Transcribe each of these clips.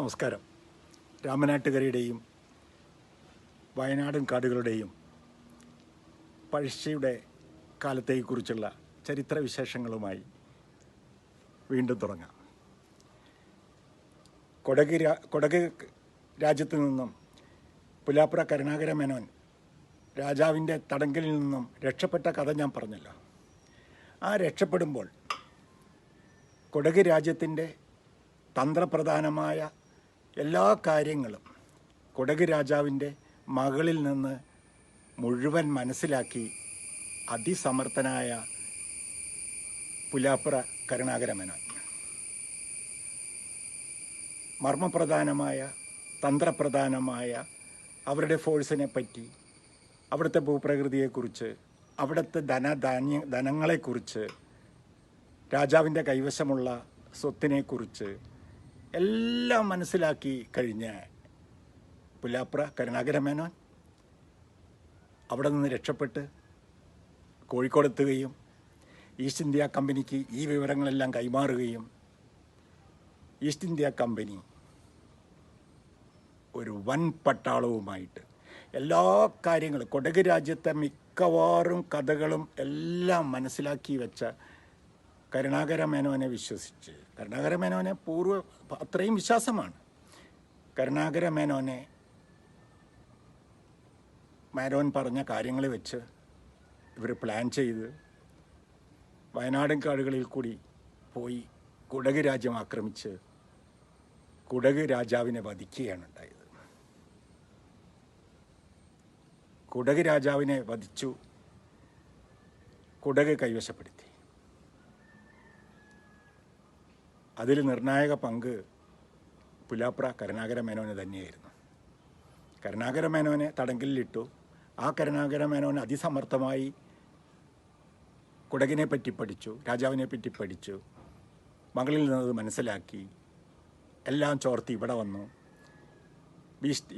നമസ്കാരം. രാമനാട്ടുകരയുടെയും വയനാടൻ കാടുകളുടെയും പഴശ്ശിയുടെ കാലത്തെക്കുറിച്ചുള്ള ചരിത്രവിശേഷങ്ങളുമായി വീണ്ടും തുടങ്ങാം. കൊടക് രാജ്യത്തു നിന്നും പുലാപ്ര കരുണാകര മേനോൻ രാജാവിൻ്റെ തടങ്കലിൽ നിന്നും രക്ഷപ്പെട്ട കഥ ഞാൻ പറഞ്ഞല്ലോ. ആ രക്ഷപ്പെടുമ്പോൾ കൊടക് രാജ്യത്തിൻ്റെ തന്ത്രപ്രധാനമായ എല്ലാ കാര്യങ്ങളും കൊടക് രാജാവിൻ്റെ മകളിൽ നിന്ന് മുഴുവൻ മനസ്സിലാക്കി അതിസമർത്ഥനായ പുലാപ്ര കരുണാകര മേനോൻ മർമ്മപ്രധാനമായ തന്ത്രപ്രധാനമായ അവരുടെ ഫോഴ്സിനെ പറ്റി, അവിടുത്തെ ഭൂപ്രകൃതിയെക്കുറിച്ച്, അവിടുത്തെ ധനങ്ങളെക്കുറിച്ച്, രാജാവിൻ്റെ കൈവശമുള്ള സ്വത്തിനെക്കുറിച്ച് എല്ലാം മനസ്സിലാക്കി കഴിഞ്ഞ പുലാപ്ര കരുണാകര മേനോൻ അവിടെ നിന്ന് രക്ഷപ്പെട്ട് കോഴിക്കോടെത്തുകയും ഈസ്റ്റ് ഇന്ത്യ കമ്പനിക്ക് ഈ വിവരങ്ങളെല്ലാം കൈമാറുകയും ഈസ്റ്റ് ഇന്ത്യ കമ്പനി ഒരു വൻ പട്ടാളവുമായിട്ട് എല്ലാ കാര്യങ്ങളും കൊടക് രാജ്യത്തെ മിക്കവാറും കഥകളും എല്ലാം മനസ്സിലാക്കി വെച്ച കരുണാകര മേനോനെ വിശ്വസിച്ച്, കരുണാകര മേനോനെ അത്രയും വിശ്വാസമാണ്. കരുണാകര മേനോൻ പറഞ്ഞ കാര്യങ്ങൾ വെച്ച് ഇവർ പ്ലാൻ ചെയ്ത് വയനാടൻ കാടുകളിൽ കൂടി പോയി കുടക് രാജ്യം ആക്രമിച്ച് കുടക് രാജാവിനെ വധിക്കുകയാണ് ഉണ്ടായത്. കുടക് രാജാവിനെ വധിച്ചു, കുടക് കൈവശപ്പെടുത്തി. അതിൽ നിർണായക പങ്ക് പുലാപ്ര കരുണാകര മേനോന് തന്നെയായിരുന്നു. കരുണാകര മേനോനെ തടങ്കലിലിട്ടു. ആ കരുണാകര മേനോൻ അതിസമർത്ഥമായി കുടകിനെ പറ്റി പഠിച്ചു, രാജാവിനെ പറ്റി പഠിച്ചു, മകളിൽ നിന്നത് മനസ്സിലാക്കി, എല്ലാം ചോർത്തി ഇവിടെ വന്നു.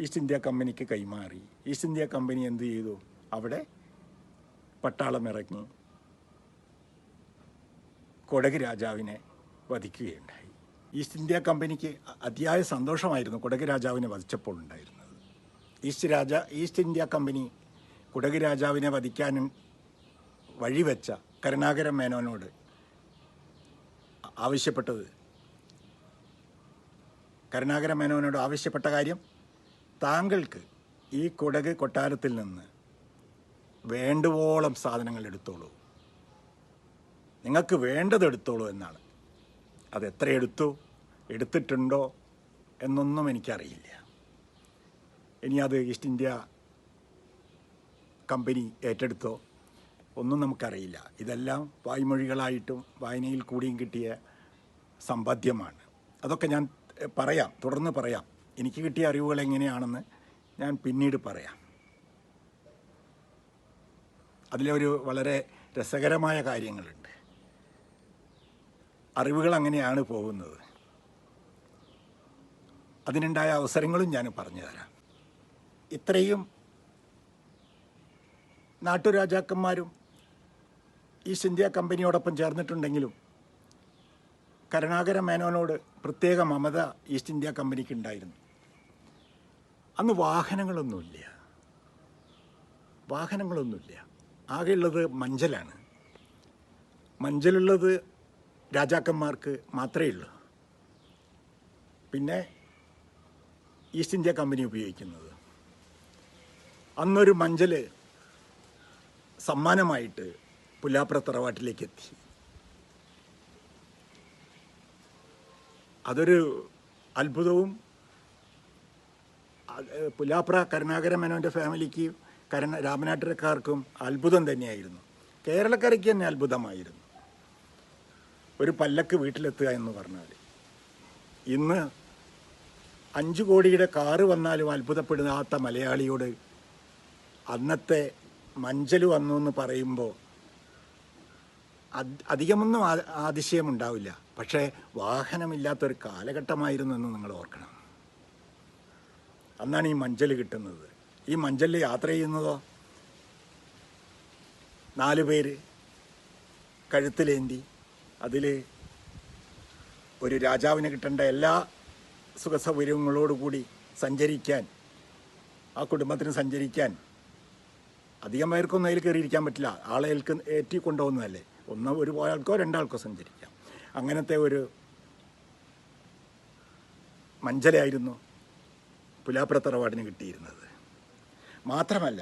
ഈസ്റ്റ് ഇന്ത്യ കമ്പനിക്ക് കൈമാറി. ഈസ്റ്റ് ഇന്ത്യ കമ്പനി എന്ത് ചെയ്തു? അവിടെ പട്ടാളം ഇറങ്ങി കൊടക് രാജാവിനെ വധിക്കുകയുണ്ടായി. ഈസ്റ്റ് ഇന്ത്യ കമ്പനിക്ക് അതിയായ സന്തോഷമായിരുന്നു കൊടക് രാജാവിനെ വധിച്ചപ്പോൾ ഉണ്ടായിരുന്നത്. ഈസ്റ്റ് ഇന്ത്യ കമ്പനി കുടക് രാജാവിനെ വധിക്കാൻ വഴിവെച്ച കരുണാകര മേനോനോട് ആവശ്യപ്പെട്ട കാര്യം, താങ്കൾക്ക് ഈ കുടക് കൊട്ടാരത്തിൽ നിന്ന് വേണ്ടുവോളം സാധനങ്ങൾ എടുത്തോളൂ, നിങ്ങൾക്ക് വേണ്ടത് എടുത്തോളൂ എന്നാണ്. അതെത്ര എടുത്തിട്ടുണ്ടോ എന്നൊന്നും എനിക്കറിയില്ല. ഇനി അത് ഈസ്റ്റ് ഇന്ത്യ കമ്പനി ഏറ്റെടുത്തോ ഒന്നും നമുക്കറിയില്ല. ഇതെല്ലാം വായ്മൊഴികളായിട്ടും വായനയിൽ കൂടിയും കിട്ടിയ സമ്പാദ്യമാണ്. അതൊക്കെ ഞാൻ തുടർന്ന് പറയാം. എനിക്ക് കിട്ടിയ അറിവുകൾ എങ്ങനെയാണെന്ന് ഞാൻ പിന്നീട് പറയാം. അതിലൊരു വളരെ രസകരമായ കാര്യങ്ങളുണ്ട്. അറിവുകൾ അങ്ങനെയാണ് പോകുന്നത്. അതിനുണ്ടായ അവസരങ്ങളും ഞാൻ പറഞ്ഞു തരാം. ഇത്രയും നാട്ടുരാജാക്കന്മാരും ഈസ്റ്റ് ഇന്ത്യ കമ്പനിയോടൊപ്പം ചേർന്നിട്ടുണ്ടെങ്കിലും കരുണാകര മേനോനോട് പ്രത്യേക മമത ഈസ്റ്റ് ഇന്ത്യ കമ്പനിക്ക് ഉണ്ടായിരുന്നു. അന്ന് വാഹനങ്ങളൊന്നുമില്ല. ആകെയുള്ളത് മഞ്ചലാണ്. മഞ്ചലുള്ളത് രാജാക്കന്മാർക്ക് മാത്രമേ ഉള്ളൂ. പിന്നെ ഈസ്റ്റ് ഇന്ത്യ കമ്പനി ഉപയോഗിക്കുന്നത്. അന്നൊരു മഞ്ചൽ സമ്മാനമായിട്ട് പുലാപ്ര തറവാട്ടിലേക്ക് എത്തി. അതൊരു അത്ഭുതവും പുലാപ്ര കരുണാകര മേനോൻ്റെ ഫാമിലിക്ക് രാമനാട്ടുകാർക്കും അത്ഭുതം തന്നെയായിരുന്നു. കേരളക്കരയ്ക്ക് തന്നെ അത്ഭുതമായിരുന്നു. ഒരു പല്ലക്ക് വീട്ടിലെത്തുക എന്ന് പറഞ്ഞാൽ, ഇന്ന് 5 കോടിയുടെ കാറ് വന്നാലും അത്ഭുതപ്പെടാത്ത മലയാളിയോട് അന്നത്തെ മഞ്ചൽ വന്നു എന്ന് പറയുമ്പോൾ അധികമൊന്നും അതിശയമുണ്ടാവില്ല. പക്ഷേ വാഹനമില്ലാത്തൊരു കാലഘട്ടമായിരുന്നു എന്ന് നിങ്ങൾ ഓർക്കണം. അന്നാണ് ഈ മഞ്ചൽ കിട്ടുന്നത്. ഈ മഞ്ചലിൽ യാത്ര ചെയ്യുന്നതോ 4 പേര് കഴുത്തിലേന്തി അതിൽ ഒരു രാജാവിന് കിട്ടേണ്ട എല്ലാ സുഖസൗകര്യങ്ങളോടുകൂടി സഞ്ചരിക്കാൻ, ആ കുടുംബത്തിന് സഞ്ചരിക്കാൻ അധികം പേർക്കൊന്നും അതിൽ കയറിയിരിക്കാൻ പറ്റില്ല. ആളെ ഏറ്റി കൊണ്ടുപോകുന്നതല്ലേ. ഒരു ആൾക്കോ രണ്ടാൾക്കോ സഞ്ചരിക്കാം. അങ്ങനത്തെ ഒരു മഞ്ചലായിരുന്നു പുലാപ്ര തറവാടിന് കിട്ടിയിരുന്നത്. മാത്രമല്ല,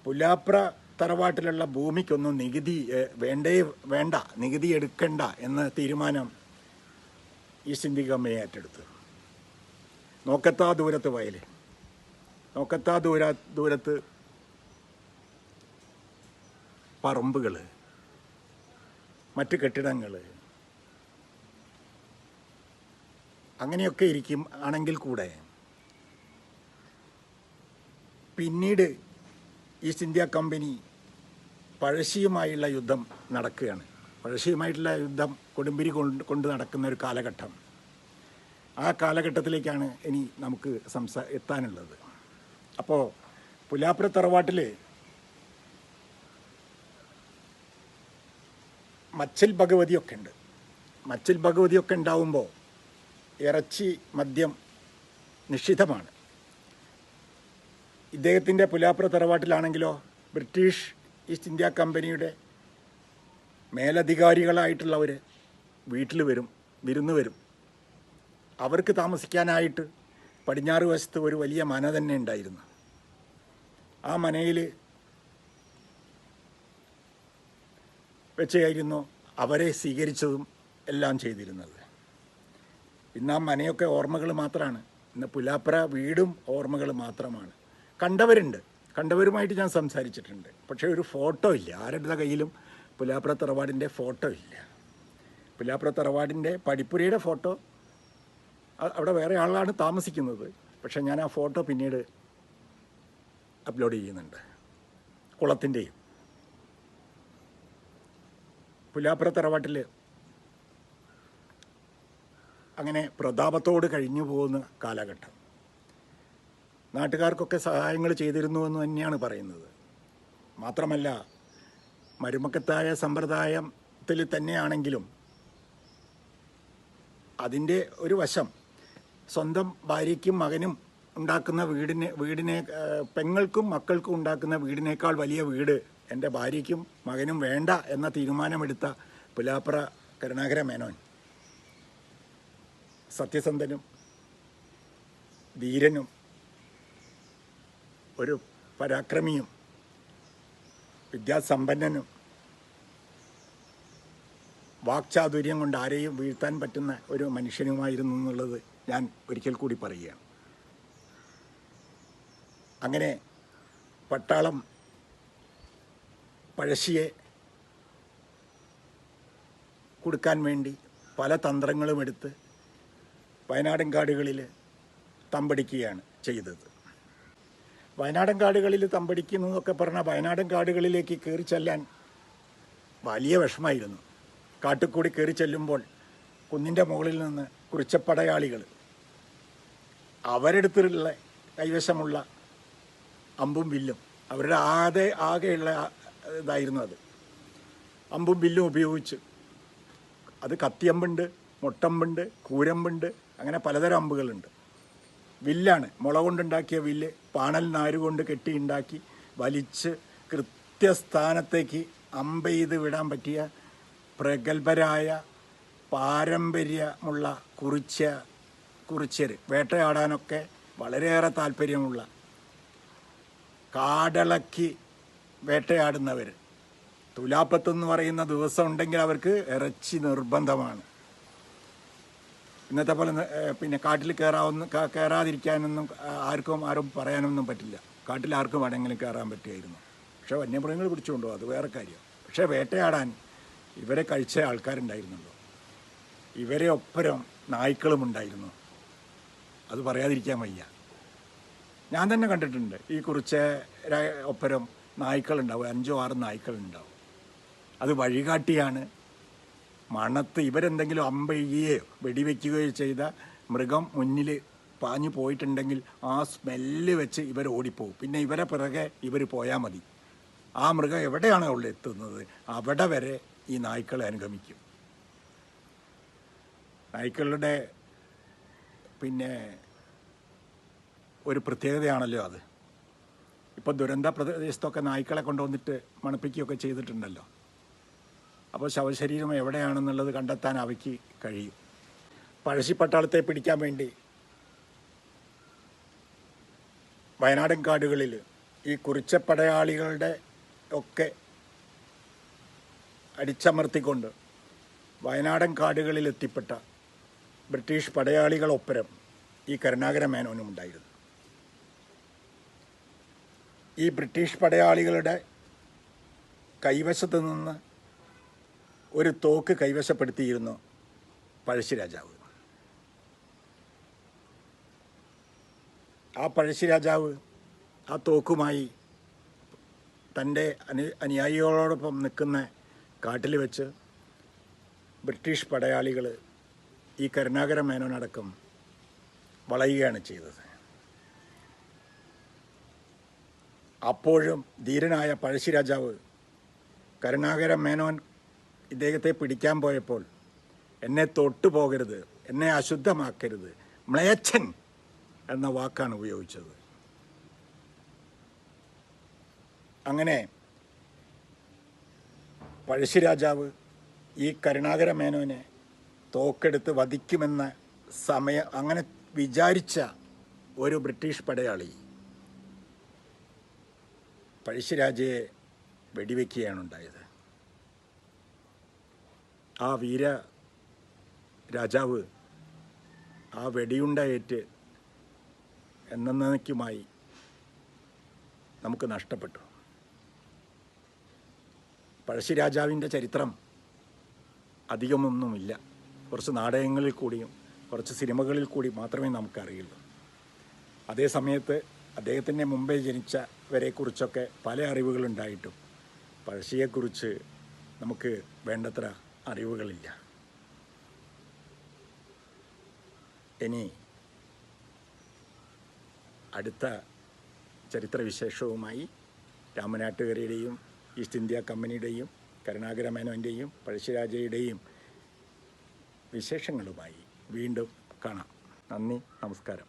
പുലാപ്ര തറവാട്ടിലുള്ള ഭൂമിക്കൊന്നും നികുതി വേണ്ട, നികുതി എടുക്കണ്ട എന്ന തീരുമാനം ഈസ്റ്റ് ഇന്ത്യ കമ്പനി ഏറ്റെടുത്തു. നോക്കത്താ ദൂരത്ത് വയൽ, നോക്കത്താ ദൂരത്ത് പറമ്പുകൾ, മറ്റ് കെട്ടിടങ്ങൾ, അങ്ങനെയൊക്കെ ആണെങ്കിൽ കൂടെ പിന്നീട് ഈസ്റ്റ് ഇന്ത്യ കമ്പനി പഴശ്ശിയുമായുള്ള യുദ്ധം നടക്കുകയാണ്. പഴശ്ശിയുമായിട്ടുള്ള യുദ്ധം കൊടുമ്പിരി കൊണ്ട് നടക്കുന്ന ഒരു കാലഘട്ടം. ആ കാലഘട്ടത്തിലേക്കാണ് ഇനി നമുക്ക് എത്താനുള്ളത്. അപ്പോൾ പുലാപ്ര തറവാട്ടിൽ മച്ചിൽ ഭഗവതിയൊക്കെ ഉണ്ട്. മച്ചിൽ ഭഗവതിയൊക്കെ ഉണ്ടാവുമ്പോൾ ഇറച്ചി, മദ്യം നിഷിദ്ധമാണ്. ഇദ്ദേഹത്തിൻ്റെ പുലാപ്ര തറവാട്ടിലാണെങ്കിലോ ബ്രിട്ടീഷ് ഈസ്റ്റ് ഇന്ത്യ കമ്പനിയുടെ മേലധികാരികളായിട്ടുള്ളവർ വീട്ടിൽ വിരുന്ന് വരും. അവർക്ക് താമസിക്കാനായിട്ട് പടിഞ്ഞാറ് വശത്ത് ഒരു വലിയ മന തന്നെ ഉണ്ടായിരുന്നു. ആ മനയിൽ വെച്ചായിരുന്നു അവരെ സ്വീകരിച്ചതും എല്ലാം ചെയ്തിരുന്നത്. ഇന്ന് ആ മനയൊക്കെ ഓർമ്മകൾ മാത്രമാണ്. ഇന്ന് പുലാപ്ര വീടും ഓർമ്മകൾ മാത്രമാണ്. കണ്ടവരുമായിട്ട് ഞാൻ സംസാരിച്ചിട്ടുണ്ട്. പക്ഷേ ഒരു ഫോട്ടോ ഇല്ല. ആരുടെ കയ്യിലും പുലാപ്ര തറവാടിൻ്റെ ഫോട്ടോ ഇല്ല. പുലാപ്ര തറവാടിൻ്റെ പടിപ്പുരയുടെ ഫോട്ടോ അവിടെ വേറെ ആളാണ് താമസിക്കുന്നത്. പക്ഷേ ഞാൻ ആ ഫോട്ടോ പിന്നീട് അപ്ലോഡ് ചെയ്യുന്നുണ്ട്. കുളത്തിൻ്റെയും പുലാപ്ര തറവാട്ടിൽ അങ്ങനെ പ്രതാപത്തോട് കഴിഞ്ഞു പോകുന്ന കാലഘട്ടം. നാട്ടുകാർക്കൊക്കെ സഹായങ്ങൾ ചെയ്തിരുന്നു എന്ന് തന്നെയാണ് പറയുന്നത്. മാത്രമല്ല, മരുമക്കത്തായ സമ്പ്രദായത്തിൽ തന്നെയാണെങ്കിലും അതിൻ്റെ ഒരു വശം സ്വന്തം ഭാര്യയ്ക്കും മകനും ഉണ്ടാക്കുന്ന വീടിനെ പെങ്ങൾക്കും മക്കൾക്കും ഉണ്ടാക്കുന്ന വീടിനേക്കാൾ വലിയ വീട് എൻ്റെ ഭാര്യയ്ക്കും മകനും വേണ്ട എന്ന തീരുമാനമെടുത്ത പുലാപ്ര കരുണാകര മേനോൻ സത്യസന്ധനും ധീരനും ഒരു പരാക്രമിയും വിദ്യാസമ്പന്നനും വാക്ചാതുര്യം കൊണ്ട് ആരെയും വീഴ്ത്താൻ പറ്റുന്ന ഒരു മനുഷ്യനുമായിരുന്നു എന്നുള്ളത് ഞാൻ ഒരിക്കൽ കൂടി പറയുകയാണ്. അങ്ങനെ പട്ടാളം പഴശ്ശിയെ കൊടുക്കാൻ വേണ്ടി പല തന്ത്രങ്ങളും എടുത്ത് വയനാടൻ കാടുകളിൽ തമ്പടിക്കുകയാണ് ചെയ്തത്. വയനാടൻ കാടുകളിൽ തമ്പടിക്കുന്നതൊക്കെ പറഞ്ഞാൽ വയനാടൻ കാടുകളിലേക്ക് കയറി ചെല്ലാൻ വലിയ വിഷമമായിരുന്നു. കാട്ടുകൂടി കയറി ചെല്ലുമ്പോൾ കുന്നിൻ്റെ മുകളിൽ നിന്ന് കുറിച്ചപ്പടയാളികൾ അവരെടുത്തുള്ള കൈവശമുള്ള അമ്പും വില്ലും അവരുടെ ആകെയുള്ള ഇതായിരുന്നു അത്. അമ്പും വില്ലും ഉപയോഗിച്ച് അത് കത്തിയമ്പുണ്ട്, മൊട്ടമ്പുണ്ട്, കൂരമ്പുണ്ട്, അങ്ങനെ പലതരം അമ്പുകളുണ്ട്. വില്ലാണ് മുള കൊണ്ടുണ്ടാക്കിയ വില്ല്, പാണൽ നാരുകൊണ്ട് കെട്ടി ഉണ്ടാക്കി വലിച്ച് കൃത്യസ്ഥാനത്തേക്ക് അമ്പ് ചെയ്ത് വിടാൻ പറ്റിയ പ്രഗത്ഭരായ പാരമ്പര്യമുള്ള കുറിച്യർ, വേട്ടയാടാനൊക്കെ വളരെയേറെ താല്പര്യമുള്ള കാടളക്കി വേട്ടയാടുന്നവർ. തുലാപ്പത്തെന്ന് പറയുന്ന ദിവസം ഉണ്ടെങ്കിൽ അവർക്ക് ഇറച്ചി നിർബന്ധമാണ്. ഇന്നത്തെ പോലെ പിന്നെ കാട്ടിൽ കയറാതിരിക്കാനൊന്നും ആരും പറയാനൊന്നും പറ്റില്ല. കാട്ടിൽ ആർക്കും വേണമെങ്കിലും കയറാൻ പറ്റുമായിരുന്നു. പക്ഷേ വന്യമൃഗങ്ങൾ പിടിച്ചുകൊണ്ടോ അത് വേറെ കാര്യം. പക്ഷേ വേട്ടയാടാൻ ഇവരെ കഴിച്ച ആൾക്കാരുണ്ടായിരുന്നുള്ളൂ. ഇവരെ ഒപ്പരം നായ്ക്കളും ഉണ്ടായിരുന്നു. അത് പറയാതിരിക്കാൻ വയ്യ. ഞാൻ തന്നെ കണ്ടിട്ടുണ്ട്. ഈ കുറിച്ച് ഒപ്പരം നായ്ക്കളുണ്ടാവും, 5-6 നായ്ക്കളുണ്ടാവും. അത് വഴികാട്ടിയാണ്. മണത്ത് ഇവരെന്തെങ്കിലും അമ്പെയ്യുകയോ വെടിവെക്കുകയോ ചെയ്ത മൃഗം മുന്നിൽ പാഞ്ഞു പോയിട്ടുണ്ടെങ്കിൽ ആ സ്മെല്ല് വെച്ച് ഇവർ ഓടിപ്പോവും. പിന്നെ ഇവരെ പിറകെ ഇവർ പോയാൽ മതി. ആ മൃഗം എവിടെയാണോ ഉള്ള എത്തുന്നത് അവിടെ വരെ ഈ നായ്ക്കളെ അനുഗമിക്കും. നായ്ക്കളുടെ പിന്നെ ഒരു പ്രത്യേകതയാണല്ലോ അത്. ഇപ്പോൾ ദുരന്ത പ്രദേശത്തൊക്കെ നായ്ക്കളെ കൊണ്ടുവന്നിട്ട് മണപ്പിക്കുകയൊക്കെ ചെയ്തിട്ടുണ്ടല്ലോ. അപ്പോൾ ശവശരീരം എവിടെയാണെന്നുള്ളത് കണ്ടെത്താൻ അവയ്ക്ക് കഴിയും. പഴശ്ശിപ്പട്ടാളത്തെ പിടിക്കാൻ വേണ്ടി വയനാടൻ കാടുകളിൽ ഈ കുറിച്ചപ്പടയാളികളുടെ ഒക്കെ അടിച്ചമർത്തിക്കൊണ്ട് വയനാടൻ കാടുകളിൽ എത്തിപ്പെട്ട ബ്രിട്ടീഷ് പടയാളികളൊപ്പരം ഈ കരുണാകര മേനോനും ഉണ്ടായിരുന്നു. ഈ ബ്രിട്ടീഷ് പടയാളികളുടെ കൈവശത്ത് നിന്ന് ഒരു തോക്ക് കൈവശപ്പെടുത്തിയിരുന്നു പഴശ്ശിരാജാവ്. ആ പഴശ്ശിരാജാവ് ആ തോക്കുമായി തൻ്റെ അനുയായികളോടൊപ്പം നിൽക്കുന്ന കാട്ടിൽ വെച്ച് ബ്രിട്ടീഷ് പടയാളികൾ ഈ കരുണാകര മേനോനടക്കം വളയുകയാണ് ചെയ്തത്. അപ്പോഴും ധീരനായ പഴശ്ശിരാജാവ് കരുണാകര മേനോൻ ഇദ്ദേഹത്തെ പിടിക്കാൻ പോയപ്പോൾ എന്നെ തൊട്ടുപോകരുത്, എന്നെ അശുദ്ധമാക്കരുത്, മ്ലേച്ഛൻ എന്ന വാക്കാണ് ഉപയോഗിച്ചത്. അങ്ങനെ പഴശ്ശിരാജാവ് ഈ കരുണാകര മേനോനെ തോക്കെടുത്ത് വധിക്കുമെന്ന അങ്ങനെ വിചാരിച്ച ഒരു ബ്രിട്ടീഷ് പടയാളി പഴശ്ശിരാജയെ വെടിവെക്കുകയാണ് ഉണ്ടായത്. ആ വീര രാജാവ് ആ വെടിയുണ്ടയേറ്റ് എന്നേക്കുമായി നമുക്ക് നഷ്ടപ്പെട്ടു. പഴശ്ശിരാജാവിൻ്റെ ചരിത്രം അധികമൊന്നുമില്ല. കുറച്ച് നാടകങ്ങളിൽ കൂടിയും കുറച്ച് സിനിമകളിൽ കൂടി മാത്രമേ നമുക്കറിയുള്ളൂ. അതേ സമയത്ത് അദ്ദേഹത്തിൻ്റെ മുമ്പേ ജനിച്ചവരെക്കുറിച്ചൊക്കെ പല അറിവുകളുണ്ടായിട്ടും പഴശ്ശിയെക്കുറിച്ച് നമുക്ക് വേണ്ടത്ര അറിവുകളില്ല. ഇനി അടുത്ത ചരിത്രവിശേഷവുമായി രാമനാട്ടുകരയുടെയും ഈസ്റ്റ് ഇന്ത്യ കമ്പനിയുടെയും കരുണാകര മേനോൻ്റെയും പഴശ്ശിരാജയുടെയും വിശേഷങ്ങളുമായി വീണ്ടും കാണാം. നന്ദി, നമസ്കാരം.